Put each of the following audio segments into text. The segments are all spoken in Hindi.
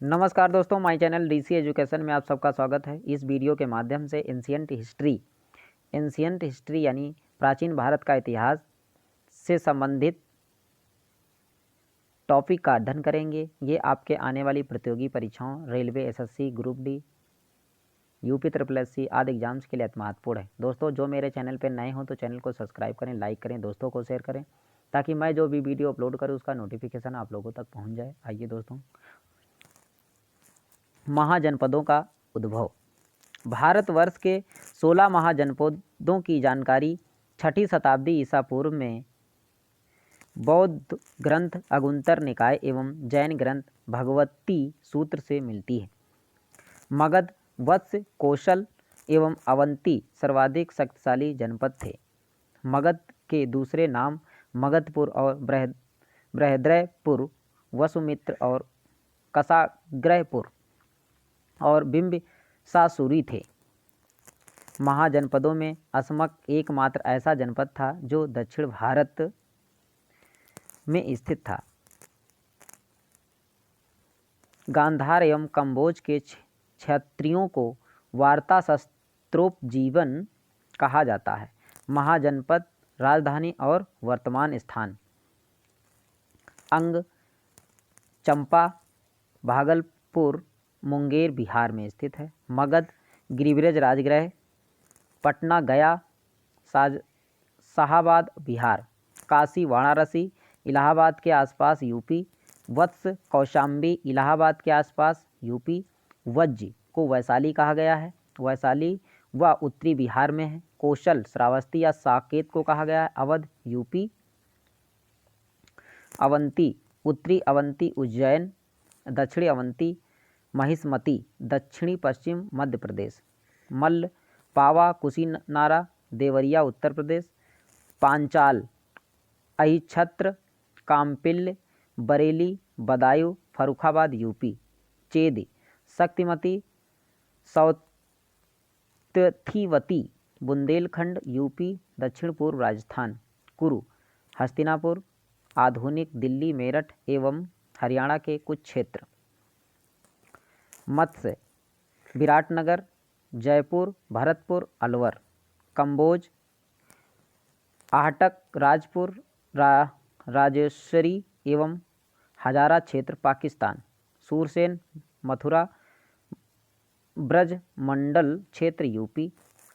नमस्कार दोस्तों, माय चैनल डीसी एजुकेशन में आप सबका स्वागत है। इस वीडियो के माध्यम से एंशियंट हिस्ट्री यानी प्राचीन भारत का इतिहास से संबंधित टॉपिक का अध्ययन करेंगे। ये आपके आने वाली प्रतियोगी परीक्षाओं, railway, SSC, group D, UP triple SC आदि एग्जाम्स के लिए अति महत्वपूर्ण है। दोस्तों, जो मेरे चैनल पर नए हों तो चैनल को सब्सक्राइब करें, लाइक करें, दोस्तों को शेयर करें, ताकि मैं जो भी वीडियो अपलोड करूँ उसका नोटिफिकेशन आप लोगों तक पहुँच जाए। आइए दोस्तों, महाजनपदों का उद्भव। भारतवर्ष के 16 महाजनपदों की जानकारी 6ठी शताब्दी ईसा पूर्व में बौद्ध ग्रंथ अगुंतर निकाय एवं जैन ग्रंथ भगवती सूत्र से मिलती है। मगध, वत्स, कौशल एवं अवंती सर्वाधिक शक्तिशाली जनपद थे। मगध के दूसरे नाम मगधपुर और बृहद्रयपुर, वसुमित्र और कसाग्रहपुर और बिंबिसासुरी थे। महाजनपदों में असमक एकमात्र ऐसा जनपद था जो दक्षिण भारत में स्थित था। गांधार एवं कंबोज के क्षत्रियों को वार्ता शस्त्रोपजीवन कहा जाता है। महाजनपद, राजधानी और वर्तमान स्थान। अंग, चंपा, भागलपुर, मुंगेर बिहार में स्थित है। मगध, गिरिब्रज राजगृह, पटना, गया, शाहाबाद बिहार। काशी, वाराणसी, इलाहाबाद के आसपास यूपी। वत्स, कौशाम्बी, इलाहाबाद के आसपास यूपी। वज्ज को वैशाली कहा गया है। वैशाली व उत्तरी बिहार में है। कौशल, श्रावस्ती या साकेत को कहा गया है। अवध, यूपी। अवंती, उत्तरी अवंती उज्जैन, दक्षिणी अवंती महिष्मती, दक्षिणी पश्चिम मध्य प्रदेश। मल्ल, पावा, कुशीनारा, देवरिया उत्तर प्रदेश। पांचाल, अहिच्छत्र, काम्पिल्य, बरेली, बदायूं, फर्रुखाबाद यूपी। चेद, शक्तिमती, सौतथीवती, बुंदेलखंड यूपी, दक्षिण पूर्व राजस्थान। कुरु, हस्तिनापुर, आधुनिक दिल्ली, मेरठ एवं हरियाणा के कुछ क्षेत्र। मत्स्य, विराटनगर, जयपुर, भरतपुर, अलवर। कंबोज, आहटक, राजपुर, राजेश्वरी एवं हजारा क्षेत्र, पाकिस्तान। सूरसेन, मथुरा, ब्रज मंडल क्षेत्र, यूपी।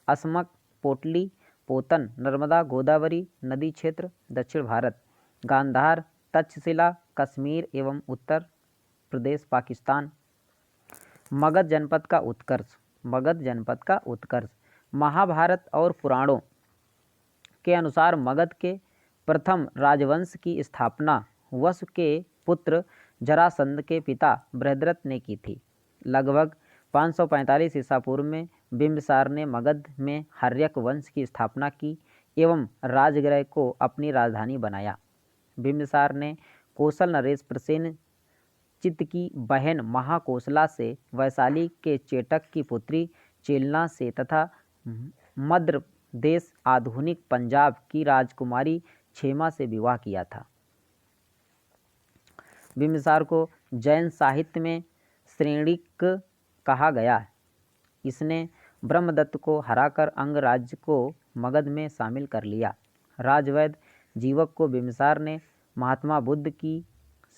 असमक, पोटली, पोतन, नर्मदा गोदावरी नदी क्षेत्र, दक्षिण भारत। गांधार, तक्षशिला, कश्मीर एवं उत्तर प्रदेश, पाकिस्तान। मगध जनपद का उत्कर्ष। मगध जनपद का उत्कर्ष। महाभारत और पुराणों के अनुसार मगध के प्रथम राजवंश की स्थापना वसु के पुत्र जरासंध के पिता बृहद्रथ ने की थी। लगभग 545 ईसा पूर्व में बिंबिसार ने मगध में हर्यक वंश की स्थापना की एवं राजगृह को अपनी राजधानी बनाया। बिंबिसार ने कौशल नरेश प्रसेन चित्त की बहन महाकोशला से, वैशाली के चेटक की पुत्री चेलना से तथा मध्य देश आधुनिक पंजाब की राजकुमारी क्षेमा से विवाह किया था। बिंबिसार को जैन साहित्य में श्रेणिक कहा गया है। इसने ब्रह्मदत्त को हराकर अंग राज्य को मगध में शामिल कर लिया। राजवैद्य जीवक को बिंबिसार ने महात्मा बुद्ध की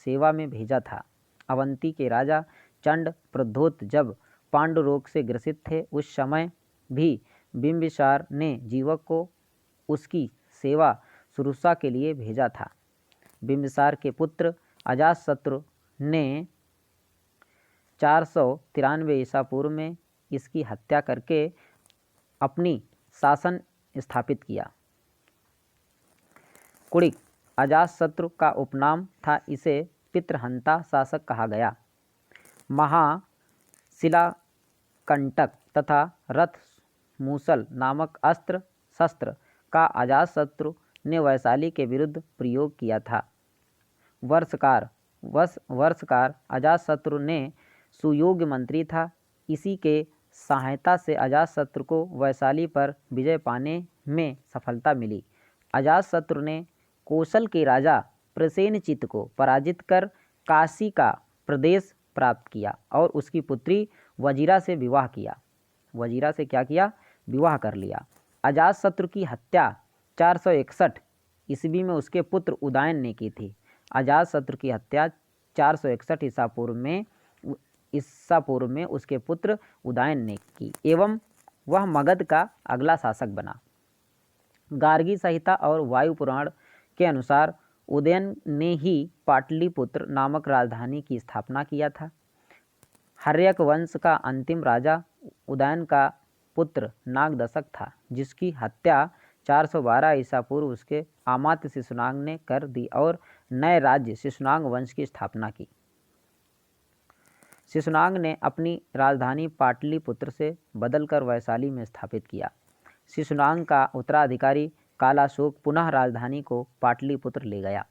सेवा में भेजा था। अवंती के राजा चंड प्रद्योत जब पांडु रोग से ग्रसित थे, उस समय भी बिंबिसार ने जीवक को उसकी सेवा शुश्रूषा के लिए भेजा था। बिंबिसार के पुत्र अजातशत्रु ने 493 ईसा पूर्व में इसकी हत्या करके अपनी शासन स्थापित किया। कुणिक, अजातशत्रु का उपनाम था। इसे पितृहंता शासक कहा गया। महाशिलाकंटक तथा रथ मूसल नामक अस्त्र शस्त्र का अजातशत्रु ने वैशाली के विरुद्ध प्रयोग किया था। वर्षकार अजातशत्रु ने सुयोग्य मंत्री था। इसी के सहायता से अजातशत्रु को वैशाली पर विजय पाने में सफलता मिली। अजातशत्रु ने कौशल के राजा प्रसेनचित्त को पराजित कर काशी का प्रदेश प्राप्त किया और उसकी पुत्री वजीरा से विवाह किया। वजीरा से क्या किया? विवाह कर लिया। अजातशत्रु की हत्या 461 ईस्वी में उसके पुत्र उदयन ने की थी। अजातशत्रु की हत्या 461 ईसा पूर्व में उसके पुत्र उदयन ने की एवं वह मगध का अगला शासक बना। गार्गी संहिता और वायु पुराण के अनुसार उदयन ने ही पाटलिपुत्र नामक राजधानी की स्थापना किया था। हर्यक वंश का अंतिम राजा उदयन का पुत्र नागदशक था, जिसकी हत्या 412 ईसा पूर्व उसके अमात्य शिशुनाग ने कर दी और नए राज्य शिशुनाग वंश की स्थापना की। शिशुनाग ने अपनी राजधानी पाटलिपुत्र से बदलकर वैशाली में स्थापित किया। शिशुनाग का उत्तराधिकारी कालाशोक पुनः राजधानी को पाटलिपुत्र ले गया।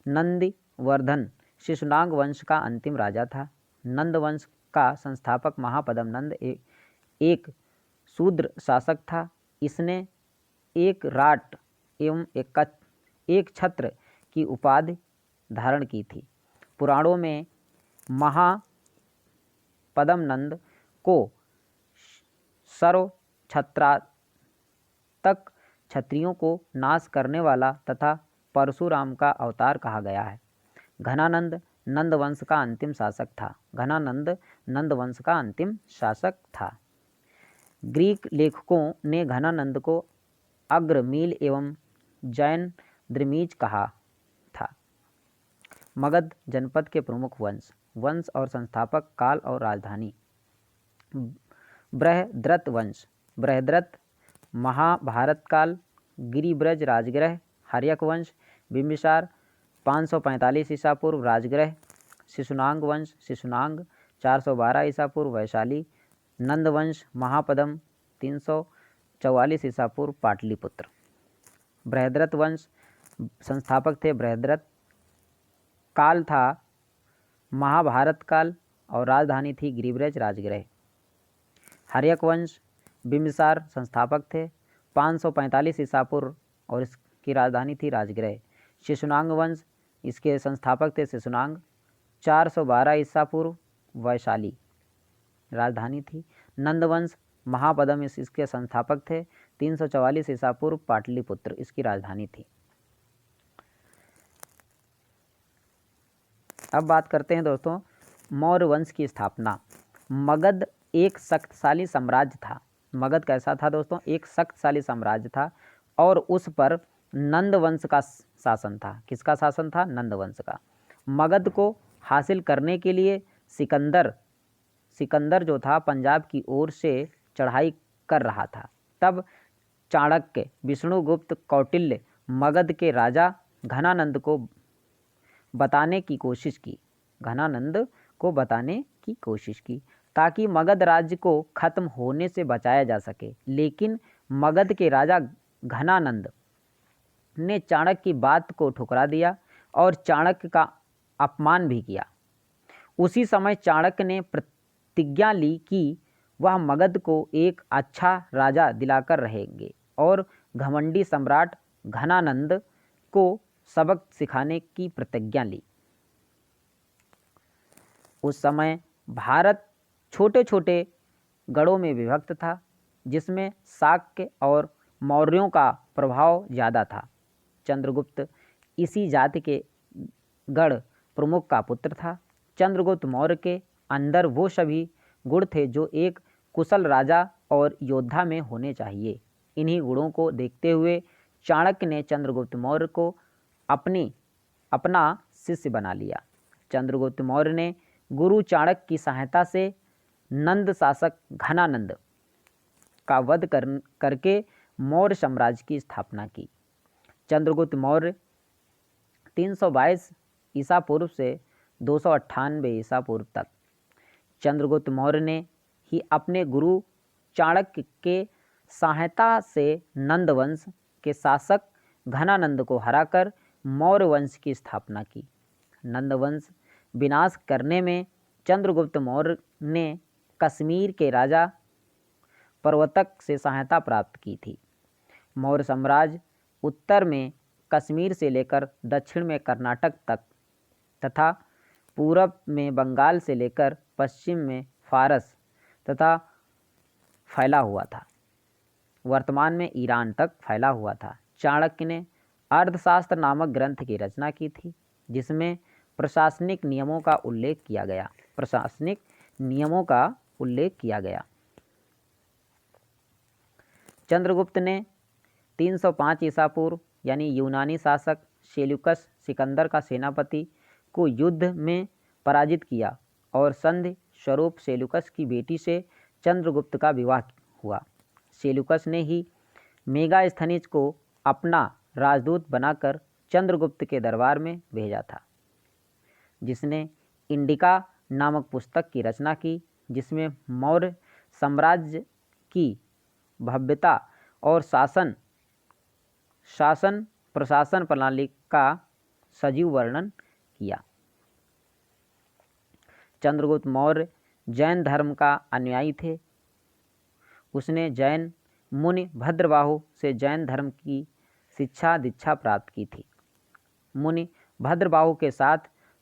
नंदीवर्धन शिशुनाग वंश का अंतिम राजा था। नंद वंश का संस्थापक महापद्म नंद एक शूद्र शासक था। इसने एक राट एवं एक छत्र की उपाधि धारण की थी। पुराणों में महापद्म नंद को सर्वछत्रात्मक क्षत्रियों को नाश करने वाला तथा परशुराम का अवतार कहा गया है। घनानंद नंद वंश का अंतिम शासक था। घनानंद नंद वंश का अंतिम शासक था। ग्रीक लेखकों ने घनानंद को अग्रमील एवं जैन द्रमीज कहा था। मगध जनपद के प्रमुख वंश और संस्थापक काल और राजधानी। बृहद्रथ वंश। बृहद्रथ महाभारत काल। गिरिब्रज राजगृह। हर्यक वंश। बिंबिसार 545 ईसा पूर्व राजगृह। शिशुनाग वंश। शिशुनाग 412 ईसा पूर्व वैशाली। नंद वंश महापद्म 344 ईसा पूर्व पाटलिपुत्र। बृहद्रथ वंश संस्थापक थे बृहद्रथ। काल था महाभारत काल और राजधानी थी गिरिब्रज राजगृह। हर्यक वंश बिंबिसार संस्थापक थे 545 ईसा पूर्व और इसकी राजधानी थी राजगृह। शिशुनाग वंश इसके संस्थापक थे शिशुनाग 412 ईसा पूर्व वैशाली राजधानी थी। नंद वंश महापद्म इसके संस्थापक थे 344 ईसा पूर्व पाटलिपुत्र इसकी राजधानी थी। अब बात करते हैं दोस्तों मौर्य वंश की स्थापना। मगध एक शक्तिशाली साम्राज्य था। मगध कैसा था दोस्तों? एक शक्तिशाली साम्राज्य था और उस पर नंद वंश का शासन था। किसका शासन था? नंद वंश का। मगध को हासिल करने के लिए सिकंदर जो था पंजाब की ओर से चढ़ाई कर रहा था। तब चाणक्य, विष्णुगुप्त, कौटिल्य मगध के राजा घनानंद को बताने की कोशिश की ताकि मगध राज्य को खत्म होने से बचाया जा सके। लेकिन मगध के राजा घनानंद ने चाणक्य की बात को ठुकरा दिया और चाणक्य का अपमान भी किया। उसी समय चाणक्य ने प्रतिज्ञा ली कि वह मगध को एक अच्छा राजा दिलाकर रहेंगे और घमंडी सम्राट घनानंद को सबक सिखाने की प्रतिज्ञा ली। उस समय भारत छोटे छोटे गढ़ों में विभक्त था, जिसमें शाक्य और मौर्यों का प्रभाव ज़्यादा था। चंद्रगुप्त इसी जाति के गढ़ प्रमुख का पुत्र था। चंद्रगुप्त मौर्य के अंदर वो सभी गुण थे जो एक कुशल राजा और योद्धा में होने चाहिए। इन्हीं गुणों को देखते हुए चाणक्य ने चंद्रगुप्त मौर्य को अपना शिष्य बना लिया। चंद्रगुप्त मौर्य ने गुरु चाणक्य की सहायता से नंद शासक घनानंद का वध करके मौर्य साम्राज्य की स्थापना की। चंद्रगुप्त मौर्य 322 ईसा पूर्व से 298 ईसा पूर्व तक चंद्रगुप्त मौर्य ने ही अपने गुरु चाणक्य के सहायता से नंद वंश के शासक घनानंद को हराकर मौर्य वंश की स्थापना की। नंद वंश विनाश करने में चंद्रगुप्त मौर्य ने कश्मीर के राजा प्रवर्तक से सहायता प्राप्त की थी। मौर्य साम्राज्य उत्तर में कश्मीर से लेकर दक्षिण में कर्नाटक तक तथा पूरब में बंगाल से लेकर पश्चिम में फारस तथा फैला हुआ था, वर्तमान में ईरान तक फैला हुआ था। चाणक्य ने अर्थशास्त्र नामक ग्रंथ की रचना की थी, जिसमें प्रशासनिक नियमों का उल्लेख किया गया। चंद्रगुप्त ने 305 ईसा पूर्व यानी यूनानी शासक सेल्यूकस सिकंदर का सेनापति को युद्ध में पराजित किया और संधि स्वरूप सेल्यूकस की बेटी से चंद्रगुप्त का विवाह हुआ। सेल्यूकस ने ही मेगास्थनीज को अपना राजदूत बनाकर चंद्रगुप्त के दरबार में भेजा था, जिसने इंडिका नामक पुस्तक की रचना की, जिसमें मौर्य साम्राज्य की भव्यता और शासन प्रशासन प्रणाली का सजीव वर्णन किया। चंद्रगुप्त मौर्य जैन धर्म का अनुयायी थे। उसने जैन मुनि भद्रबाहु से जैन धर्म की शिक्षा दीक्षा प्राप्त की थी। मुनि भद्रबाहु के साथ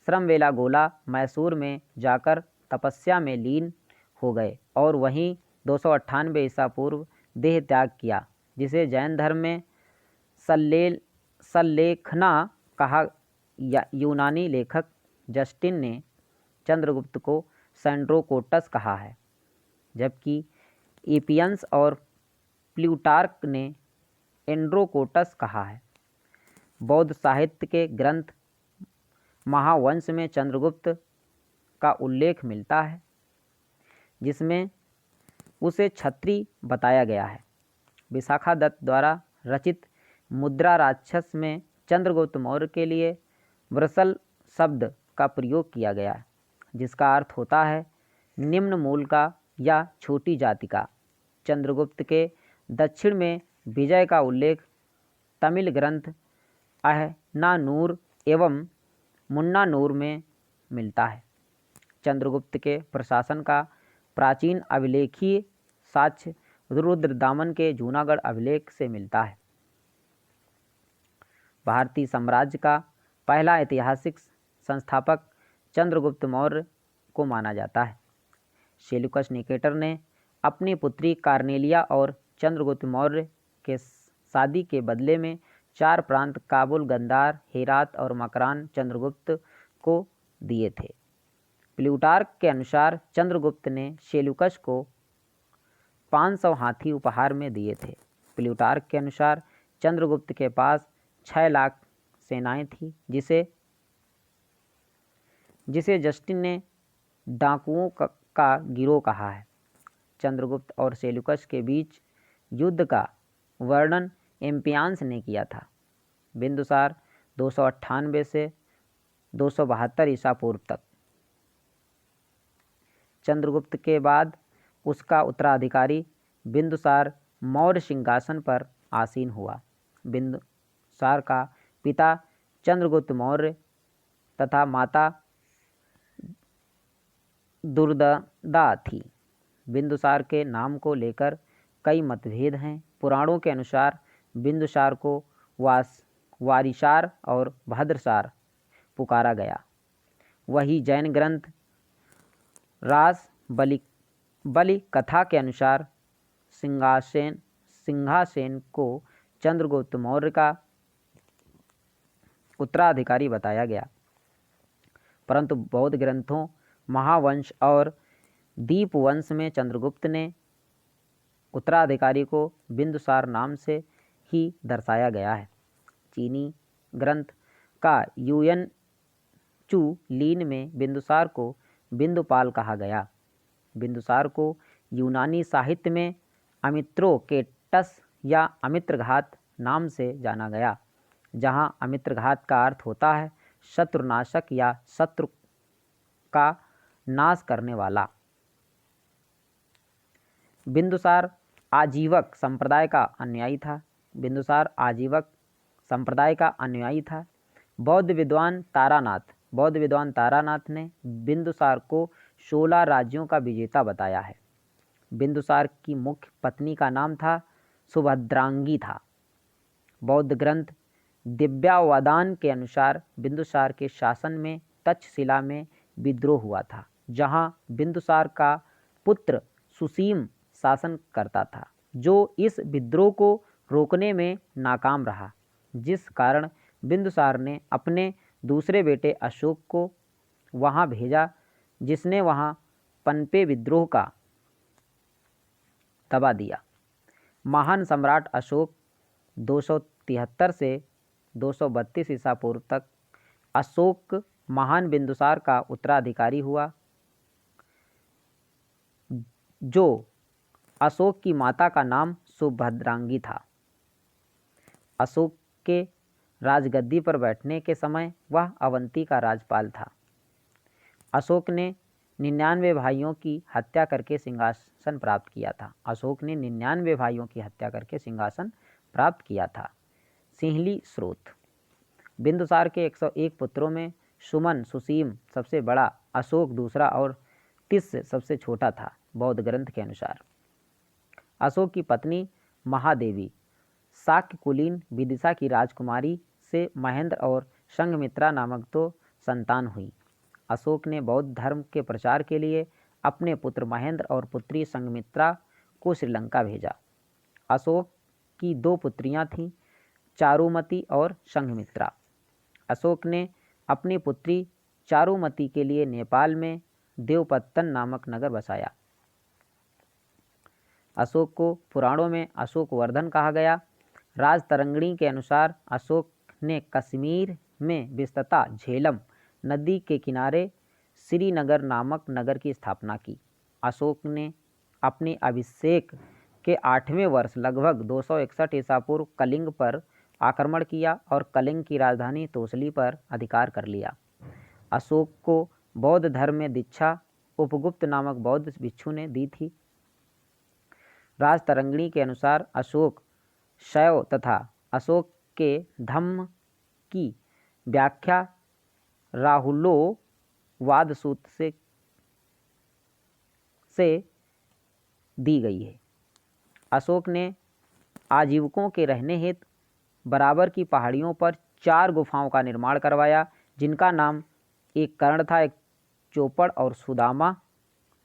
श्रमबेलागोला मैसूर में जाकर तपस्या में लीन हो गए और वहीं 298 ईसा पूर्व देह त्याग किया, जिसे जैन धर्म में सल्लेखना कहा। यूनानी लेखक जस्टिन ने चंद्रगुप्त को सेंड्रोकोटस कहा है, जबकि एपियंस और प्लूटार्क ने एंड्रोकोटस कहा है। बौद्ध साहित्य के ग्रंथ महावंश में चंद्रगुप्त का उल्लेख मिलता है, जिसमें उसे क्षत्रिय बताया गया है। विशाखादत्त द्वारा रचित मुद्रा राक्षस में चंद्रगुप्त मौर्य के लिए वृषल शब्द का प्रयोग किया गया है, जिसका अर्थ होता है निम्न मूल का या छोटी जाति का। चंद्रगुप्त के दक्षिण में विजय का उल्लेख तमिल ग्रंथ अहनानूर एवं मुन्नानूर में मिलता है। चंद्रगुप्त के प्रशासन का प्राचीन अभिलेखीय साक्ष्य रुद्रदामन के जूनागढ़ अभिलेख से मिलता है। भारतीय साम्राज्य का पहला ऐतिहासिक संस्थापक चंद्रगुप्त मौर्य को माना जाता है। सेल्यूकस निकेटर ने अपनी पुत्री कार्नेलिया और चंद्रगुप्त मौर्य के शादी के बदले में 4 प्रांत काबुल, गंधार, हेरात और मकरान चंद्रगुप्त को दिए थे। प्लूटार्क के अनुसार चंद्रगुप्त ने सेल्यूकस को 500 हाथी उपहार में दिए थे। प्लूटार्क के अनुसार चंद्रगुप्त के पास 6 लाख सेनाएं थी, जिसे जस्टिन ने डाकुओं का गिरोह कहा है। चंद्रगुप्त और सेल्यूकस के बीच युद्ध का वर्णन एम्पियान्स ने किया था। बिंदुसार 298 से 272 ईसा पूर्व तक। चंद्रगुप्त के बाद उसका उत्तराधिकारी बिंदुसार मौर्य सिंहासन पर आसीन हुआ। बिंदुसार का पिता चंद्रगुप्त मौर्य तथा माता दुर्ददा थी। बिंदुसार के नाम को लेकर कई मतभेद हैं। पुराणों के अनुसार बिंदुसार को वारिसार और भद्रसार पुकारा गया। वही जैन ग्रंथ रास बलि कथा के अनुसार सिंहासेन को चंद्रगुप्त मौर्य का उत्तराधिकारी बताया गया, परंतु बौद्ध ग्रंथों महावंश और दीपवंश में चंद्रगुप्त ने उत्तराधिकारी को बिंदुसार नाम से ही दर्शाया गया है। चीनी ग्रंथ का युएन चू लीन में बिंदुसार को बिंदुपाल कहा गया। बिंदुसार को यूनानी साहित्य में अमित्रोकेटस या अमित्रघात नाम से जाना गया, जहां अमित्रघात का अर्थ होता है शत्रुनाशक या शत्रु का नाश करने वाला। बिंदुसार आजीवक संप्रदाय का अनुयायी था। बिंदुसार आजीवक संप्रदाय का अनुयायी था। बौद्ध विद्वान तारानाथ ने बिंदुसार को 16 राज्यों का विजेता बताया है। बिंदुसार की मुख्य पत्नी का नाम था सुभद्रांगी था। बौद्ध ग्रंथ दिव्यावदान के अनुसार बिंदुसार के शासन में तक्षशिला में विद्रोह हुआ था, जहां बिंदुसार का पुत्र सुसीम शासन करता था, जो इस विद्रोह को रोकने में नाकाम रहा, जिस कारण बिंदुसार ने अपने दूसरे बेटे अशोक को वहां भेजा, जिसने वहां पनपे विद्रोह का दबा दिया। महान सम्राट अशोक 273 से 232 ईसा पूर्व तक अशोक महान बिंदुसार का उत्तराधिकारी हुआ, जो अशोक की माता का नाम सुभद्रांगी था। अशोक के राजगद्दी पर बैठने के समय वह अवंती का राजपाल था। अशोक ने 99 भाइयों की हत्या करके सिंहासन प्राप्त किया था। अशोक ने 99 भाइयों की हत्या करके सिंहासन प्राप्त किया था। सिंहली स्रोत। बिंदुसार के 101 पुत्रों में सुमन सुसीम सबसे बड़ा, अशोक दूसरा और तिस्य सबसे छोटा था, बौद्ध ग्रंथ के अनुसार। अशोक की पत्नी महादेवी शाक्य कुलीन विदिशा की राजकुमारी से महेंद्र और संघमित्रा नामक 2 संतान हुई। अशोक ने बौद्ध धर्म के प्रचार के लिए अपने पुत्र महेंद्र और पुत्री संघमित्रा को श्रीलंका भेजा। अशोक की 2 पुत्रियां थीं, चारुमती और संघमित्रा। अशोक ने अपनी पुत्री चारुमती के लिए नेपाल में देवपत्तन नामक नगर बसाया। अशोक को पुराणों में अशोकवर्धन कहा गया। राजतरंगिणी के अनुसार अशोक ने कश्मीर में विस्तृता झेलम नदी के किनारे श्रीनगर नामक नगर की स्थापना की। अशोक ने अपने अभिषेक के 8वें वर्ष लगभग 261 ईसा पूर्व कलिंग पर आक्रमण किया और कलिंग की राजधानी तोसली पर अधिकार कर लिया। अशोक को बौद्ध धर्म में दीक्षा उपगुप्त नामक बौद्ध भिक्षु ने दी थी। राजतरंगिणी के अनुसार अशोक शैव तथा अशोक के धम्म की व्याख्या राहुलोवाद सूत्र से दी गई है। अशोक ने आजीविकों के रहने हेतु बराबर की पहाड़ियों पर 4 गुफाओं का निर्माण करवाया, जिनका नाम एक कर्ण था, एक चौपड़ और सुदामा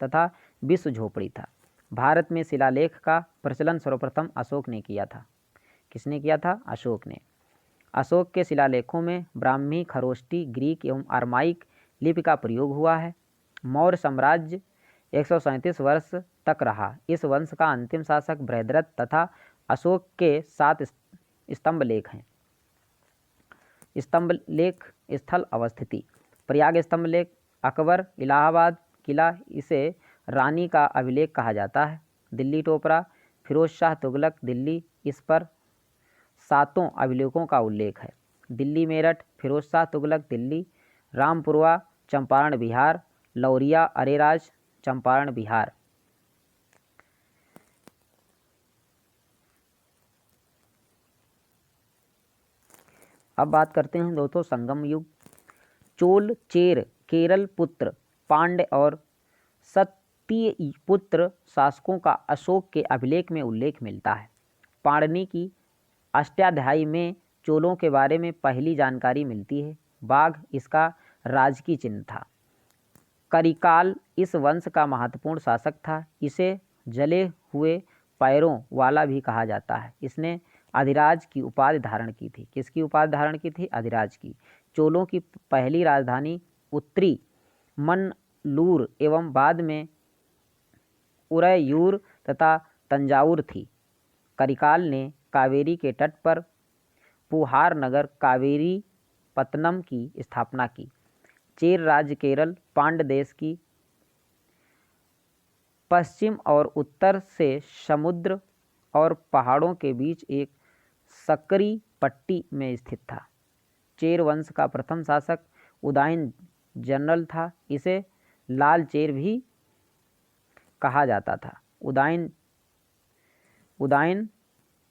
तथा विश्व झोपड़ी था। भारत में शिलालेख का प्रचलन सर्वप्रथम अशोक ने किया था। किसने किया था? अशोक ने। अशोक के शिलालेखों में ब्राह्मी, खरोष्टी, ग्रीक एवं अरमाइक लिपि का प्रयोग हुआ है। मौर्य साम्राज्य 137 वर्ष तक रहा। इस वंश का अंतिम शासक बृहद्रथ तथा अशोक के 7 स्तंभलेख हैं। स्तंभलेख स्थल अवस्थिति। प्रयाग स्तंभलेख अकबर इलाहाबाद किला, इसे रानी का अभिलेख कहा जाता है। दिल्ली टोपरा फिरोज शाह तुगलक दिल्ली, इस पर 7 अभिलेखों का उल्लेख है। दिल्ली मेरठ फिरोज शाह तुगलक दिल्ली। रामपुरवा चंपारण बिहार। लौरिया अरेराज चंपारण बिहार। अब बात करते हैं दोस्तों संगम युग। चोल चेर केरल पुत्र पांड्य और सत्य पुत्र शासकों का अशोक के अभिलेख में उल्लेख मिलता है। पाणिनि की अष्टाध्यायी में चोलों के बारे में पहली जानकारी मिलती है। बाघ इसका राजकीय चिन्ह था। करिकाल इस वंश का महत्वपूर्ण शासक था। इसे जले हुए पैरों वाला भी कहा जाता है। इसने अधिराज की उपाधि धारण की थी। किसकी उपाधि धारण की थी? अधिराज की। चोलों की पहली राजधानी उत्तरी मन्नूर एवं बाद में उरैयूर तथा तंजावुर थी। करिकाल ने कावेरी के तट पर पुहार नगर कावेरी पत्तनम की स्थापना की। चेर राज्य केरल पांड्य देश की पश्चिम और उत्तर से समुद्र और पहाड़ों के बीच एक सकरी पट्टी में स्थित था। चेर वंश का प्रथम शासक उदयन जनरल था। इसे लाल चेर भी कहा जाता था। उदयन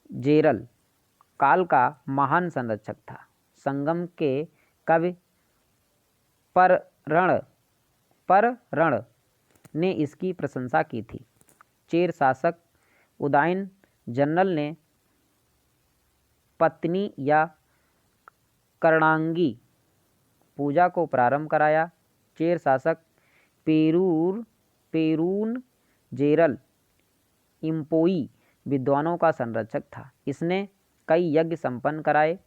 जेरल काल का महान संरक्षक था। संगम के कवि पररण ने इसकी प्रशंसा की थी। चेर शासक उदयन जनरल ने पत्नी या कर्णांगी पूजा को प्रारंभ कराया। चेर शासक पेरून जेरल इम्पोई विद्वानों का संरक्षक था। इसने कई यज्ञ संपन्न कराए।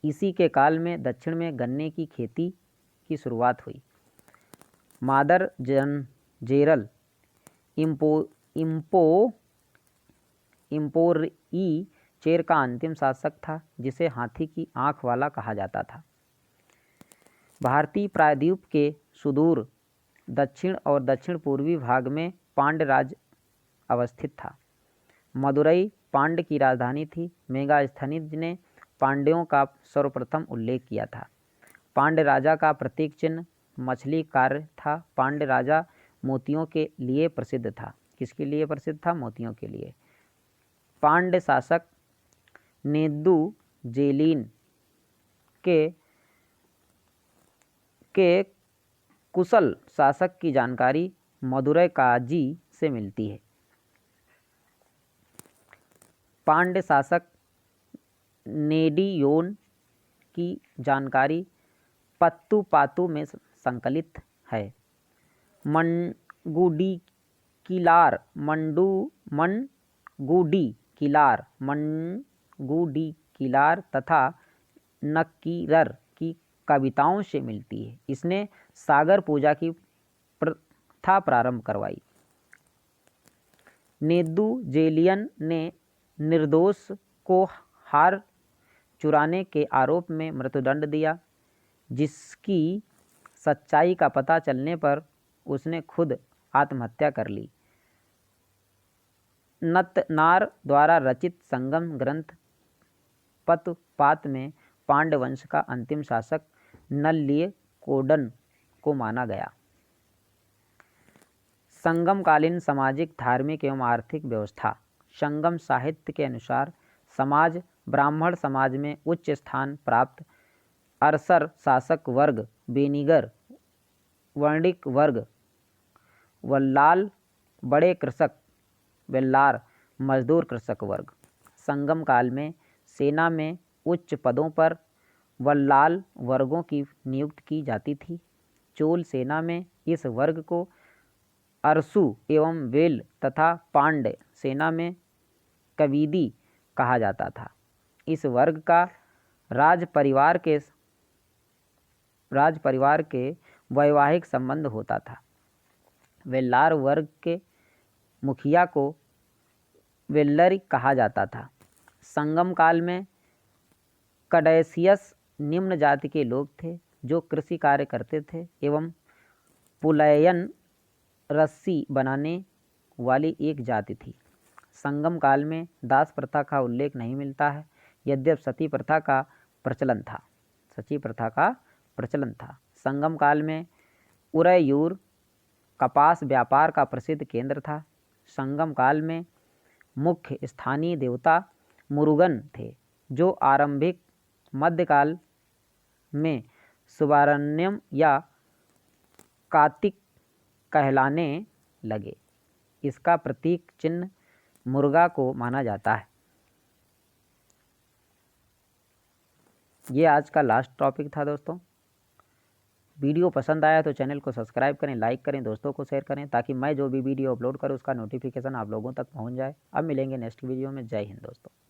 इसी के काल में दक्षिण में गन्ने की खेती की शुरुआत हुई। मादर जेरल इम्पोई चेर का अंतिम शासक था, जिसे हाथी की आंख वाला कहा जाता था। भारतीय प्रायद्वीप के सुदूर दक्षिण और दक्षिण पूर्वी भाग में पांड्य राज अवस्थित था। मदुरई पांड्य की राजधानी थी। मेगास्थनीज ने पांड्यों का सर्वप्रथम उल्लेख किया था। पांड्य राजा का प्रतीक चिन्ह मछली कार्य था। पांड्य राजा मोतियों के लिए प्रसिद्ध था। किसके लिए प्रसिद्ध था? मोतियों के लिए। पांड्य शासक नेदु जेलिन के कुशल शासक की जानकारी मदुरै काजी से मिलती है। पांड्य शासक नेडियोन की जानकारी पत्तू पातू में संकलित है। मंगुडी तथा नक्कीरर की कविताओं से मिलती है। इसने सागर पूजा की प्रथा प्रारंभ करवाई। नेदु जेलियन ने निर्दोष को हार चुराने के आरोप में मृत्युदंड दिया, जिसकी सच्चाई का पता चलने पर उसने खुद आत्महत्या कर ली। नतनार द्वारा रचित संगम ग्रंथ पतपात में पांड्य वंश का अंतिम शासक नल्लिकोडन को माना गया। संगमकालीन सामाजिक, धार्मिक एवं आर्थिक व्यवस्था। संगम साहित्य के अनुसार समाज ब्राह्मण समाज में उच्च स्थान प्राप्त अरसर शासक वर्ग, बेनीगर वर्णिक वर्ग, वल्लाल बड़े कृषक, वेल्लार मजदूर कृषक वर्ग। संगम काल में सेना में उच्च पदों पर वल्लाल वर्गों की नियुक्ति की जाती थी। चोल सेना में इस वर्ग को अरसू एवं वेल तथा पांड्य सेना में कवीदी कहा जाता था। इस वर्ग का राज परिवार के वैवाहिक संबंध होता था। वेल्लार वर्ग के मुखिया को वेल्लरी कहा जाता था। संगम काल में कडेसियस निम्न जाति के लोग थे, जो कृषि कार्य करते थे एवं पुलयन रस्सी बनाने वाली एक जाति थी। संगम काल में दास प्रथा का उल्लेख नहीं मिलता है, यद्यपि सती प्रथा का प्रचलन था। संगम काल में उरैयूर कपास व्यापार का प्रसिद्ध केंद्र था। संगम काल में मुख्य स्थानीय देवता मुरुगन थे, जो आरंभिक मध्यकाल में सुब्रह्मण्यम या कार्तिक कहलाने लगे। इसका प्रतीक चिन्ह मुर्गा को माना जाता है। ये आज का लास्ट टॉपिक था दोस्तों। वीडियो पसंद आया तो चैनल को सब्सक्राइब करें, लाइक करें, दोस्तों को शेयर करें, ताकि मैं जो भी वीडियो अपलोड करूं उसका नोटिफिकेशन आप लोगों तक पहुंच जाए। अब मिलेंगे नेक्स्ट वीडियो में। जय हिंद दोस्तों।